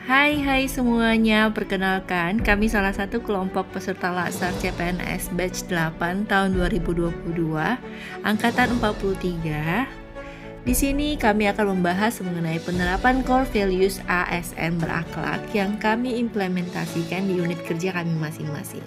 Hai semuanya, perkenalkan kami salah satu kelompok peserta Laksar CPNS Batch 8 tahun 2022, Angkatan 43. Di sini kami akan membahas mengenai penerapan core values ASN berakhlak yang kami implementasikan di unit kerja kami masing-masing.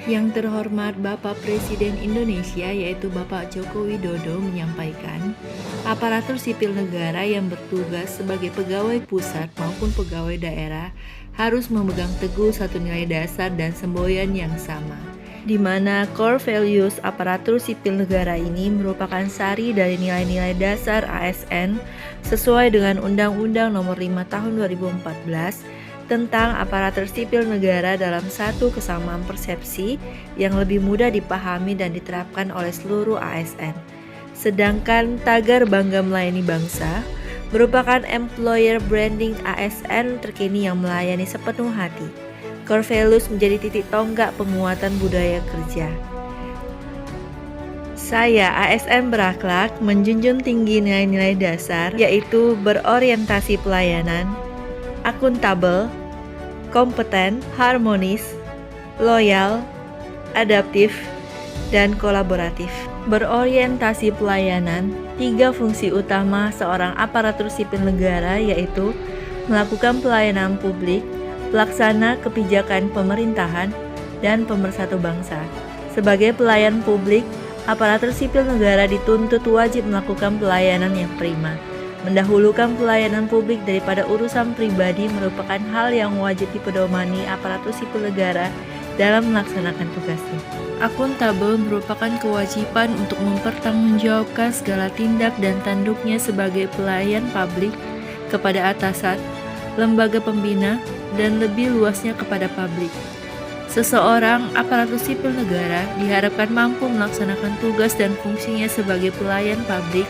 Yang terhormat Bapak Presiden Indonesia yaitu Bapak Joko Widodo menyampaikan, aparatur sipil negara yang bertugas sebagai pegawai pusat maupun pegawai daerah harus memegang teguh satu nilai dasar dan semboyan yang sama, di mana core values aparatur sipil negara ini merupakan sari dari nilai-nilai dasar ASN sesuai dengan Undang-Undang Nomor 5 Tahun 2014 tentang aparatur sipil negara dalam satu kesamaan persepsi yang lebih mudah dipahami dan diterapkan oleh seluruh ASN. Sedangkan tagar Bangga Melayani Bangsa merupakan employer branding ASN terkini yang melayani sepenuh hati. Core values menjadi titik tonggak penguatan budaya kerja. Saya, ASN berakhlak, menjunjung tinggi nilai-nilai dasar, yaitu berorientasi pelayanan, akuntabel, kompeten, harmonis, loyal, adaptif, dan kolaboratif. Berorientasi pelayanan, 3 fungsi utama seorang aparatur sipil negara yaitu melakukan pelayanan publik, pelaksana kebijakan pemerintahan, dan pemersatu bangsa. Sebagai pelayan publik, aparatur sipil negara dituntut wajib melakukan pelayanan yang prima. Mendahulukan pelayanan publik daripada urusan pribadi merupakan hal yang wajib dipedomani aparatur sipil negara dalam melaksanakan tugasnya. Akuntabel merupakan kewajiban untuk mempertanggungjawabkan segala tindak dan tanduknya sebagai pelayan publik kepada atasan, lembaga pembina, dan lebih luasnya kepada publik. Seseorang aparatur sipil negara diharapkan mampu melaksanakan tugas dan fungsinya sebagai pelayan publik,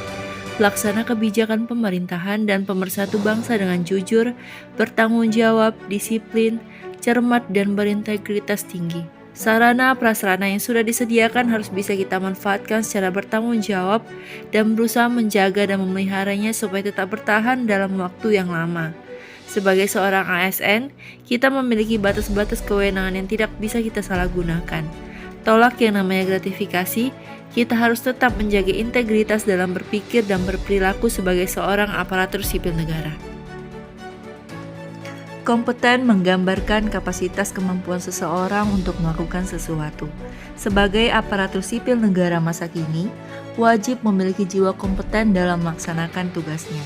pelaksana kebijakan pemerintahan dan pemersatu bangsa dengan jujur, bertanggung jawab, disiplin, cermat, dan berintegritas tinggi. Sarana prasarana yang sudah disediakan harus bisa kita manfaatkan secara bertanggung jawab dan berusaha menjaga dan memeliharanya supaya tetap bertahan dalam waktu yang lama. Sebagai seorang ASN, kita memiliki batas-batas kewenangan yang tidak bisa kita salahgunakan. Tolak yang namanya gratifikasi, kita harus tetap menjaga integritas dalam berpikir dan berperilaku sebagai seorang aparatur sipil negara. Kompeten menggambarkan kapasitas kemampuan seseorang untuk melakukan sesuatu. Sebagai aparatur sipil negara masa kini, wajib memiliki jiwa kompeten dalam melaksanakan tugasnya.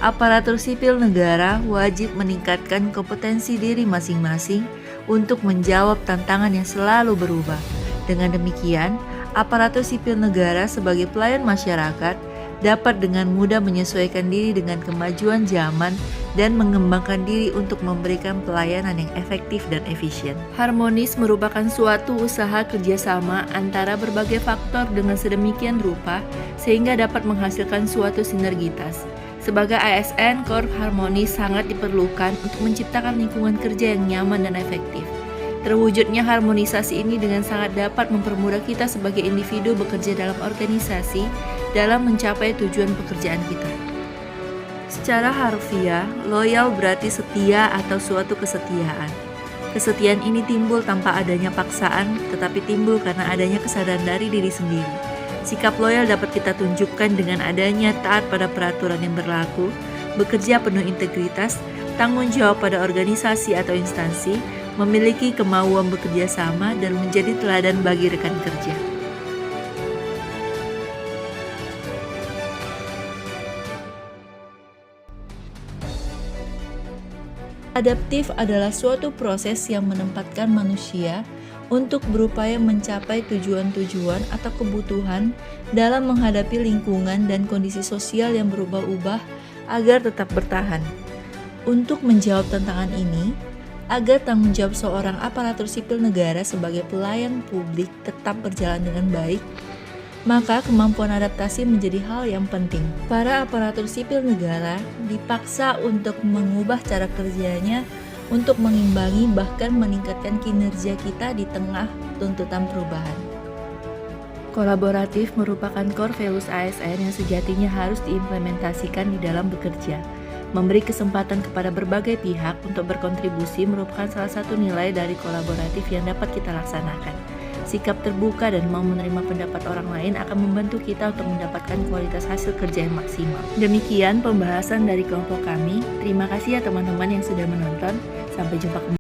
Aparatur sipil negara wajib meningkatkan kompetensi diri masing-masing untuk menjawab tantangan yang selalu berubah. Dengan demikian, aparatur sipil negara sebagai pelayan masyarakat dapat dengan mudah menyesuaikan diri dengan kemajuan zaman dan mengembangkan diri untuk memberikan pelayanan yang efektif dan efisien. Harmonis merupakan suatu usaha kerjasama antara berbagai faktor dengan sedemikian rupa sehingga dapat menghasilkan suatu sinergitas. Sebagai ASN, core harmonis sangat diperlukan untuk menciptakan lingkungan kerja yang nyaman dan efektif. Terwujudnya harmonisasi ini dengan sangat dapat mempermudah kita sebagai individu bekerja dalam organisasi dalam mencapai tujuan pekerjaan kita. Secara harfiah, loyal berarti setia atau suatu kesetiaan. Kesetiaan ini timbul tanpa adanya paksaan, tetapi timbul karena adanya kesadaran dari diri sendiri. Sikap loyal dapat kita tunjukkan dengan adanya taat pada peraturan yang berlaku, bekerja penuh integritas, tanggung jawab pada organisasi atau instansi, memiliki kemauan bekerja sama, dan menjadi teladan bagi rekan kerja. Adaptif adalah suatu proses yang menempatkan manusia untuk berupaya mencapai tujuan-tujuan atau kebutuhan dalam menghadapi lingkungan dan kondisi sosial yang berubah-ubah agar tetap bertahan. Untuk menjawab tantangan ini, agar tanggung jawab seorang aparatur sipil negara sebagai pelayan publik tetap berjalan dengan baik, maka kemampuan adaptasi menjadi hal yang penting. Para aparatur sipil negara dipaksa untuk mengubah cara kerjanya untuk mengimbangi bahkan meningkatkan kinerja kita di tengah tuntutan perubahan. Kolaboratif merupakan core values ASN yang sejatinya harus diimplementasikan di dalam bekerja. Memberi kesempatan kepada berbagai pihak untuk berkontribusi merupakan salah satu nilai dari kolaboratif yang dapat kita laksanakan. Sikap terbuka dan mau menerima pendapat orang lain akan membantu kita untuk mendapatkan kualitas hasil kerja yang maksimal. Demikian pembahasan dari kelompok kami. Terima kasih ya teman-teman yang sudah menonton. Sampai jumpa kembali.